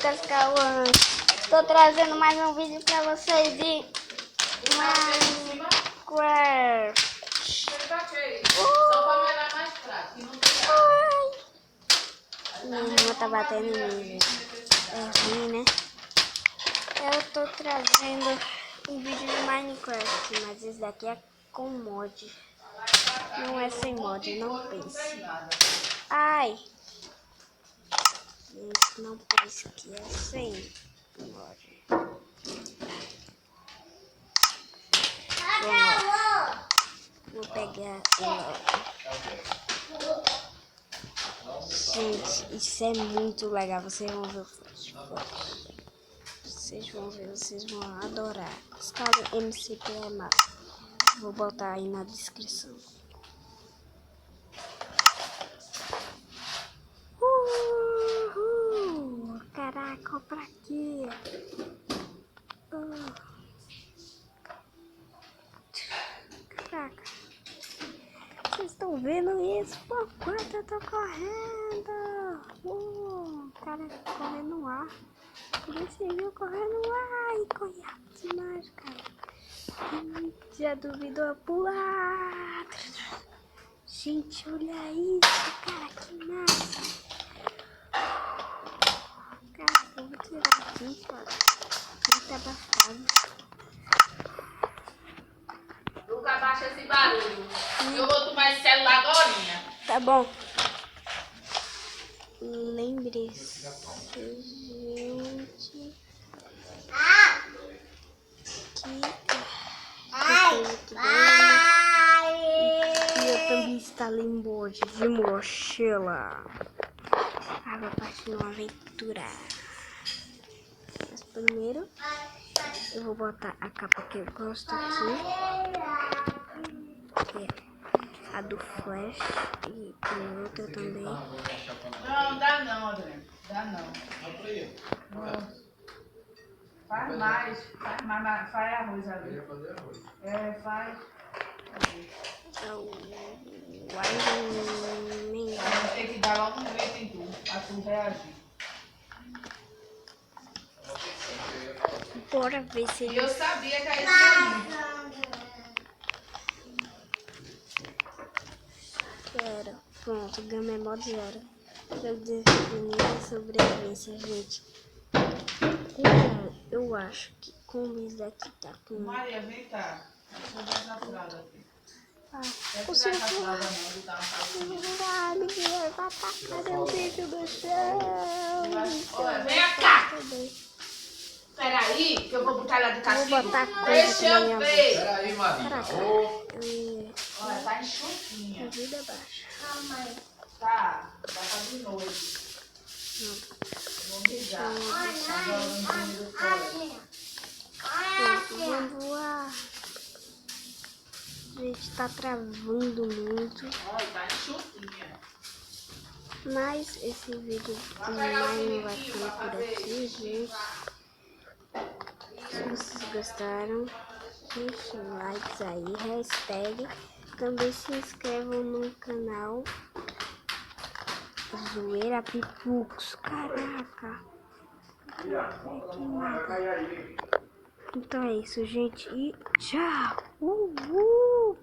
Lucas Cauã. Tô trazendo mais um vídeo pra vocês de Minecraft. Minha irmã tá batendo em mim. É ruim, né? Eu tô trazendo um vídeo de Minecraft, mas esse daqui é com mod. Não é sem mod, não pense. Ai! Gente, não pense que é sem mod. Vou pegar ela. Gente, isso é muito legal. Vocês vão ver o flash. Vocês vão ver, vocês vão adorar. Escala MCP é massa. Vou botar aí na descrição. Caraca, pra aqui. Caraca. Vocês estão vendo isso? Por quanto eu tô correndo? O cara correndo no ar. Você viu correndo no ar e corre rápido demais, cara. Já duvidou pular? Gente, olha isso, cara, que massa. Cara, eu vou tirar aqui, cara. Muito abafado. Lucas, abaixa esse barulho. Eu vou tomar esse celular agorinha. Tá bom. Lembre-se, gente, que eu também instalei um mod de mochila. Água parte de uma aventura. Mas primeiro eu vou botar a capa que eu gosto aqui, que é a do Flash, e tem outra também. Não, dá não, André. Dá não. Faz mais. Faz arroz ali. É, faz. Tem que dar logo um grito em tu, pra tu reagir. Bora ver se E eu sabia que era isso aí. Quero. Pronto, gama é modo 0. Eu definir a sobrevivência, gente. Eu acho que como isso daqui tá com... Maria, vem cá. Deixa eu ver na fralda aqui. O seu ninguém vai tacar meu bicho no chão. Olha, vem cá. Peraí, que eu vou botar ela de castigo. Vou botar coisa Deixa na eu minha ver. Peraí, Maria. Caraca. Olha, tá enxutinha. A vida baixa. Tá pra de noite. Vou mijar. Vamos lá. Gente, tá travando muito. Olha, tá enxutinha. Mas esse vídeo online vai ficando por aqui, gente. Se vocês gostaram, deixem likes aí, hashtag. Também se inscrevam no canal Zoeira Pipux. Caraca! Então é isso, gente. E tchau! Uhul!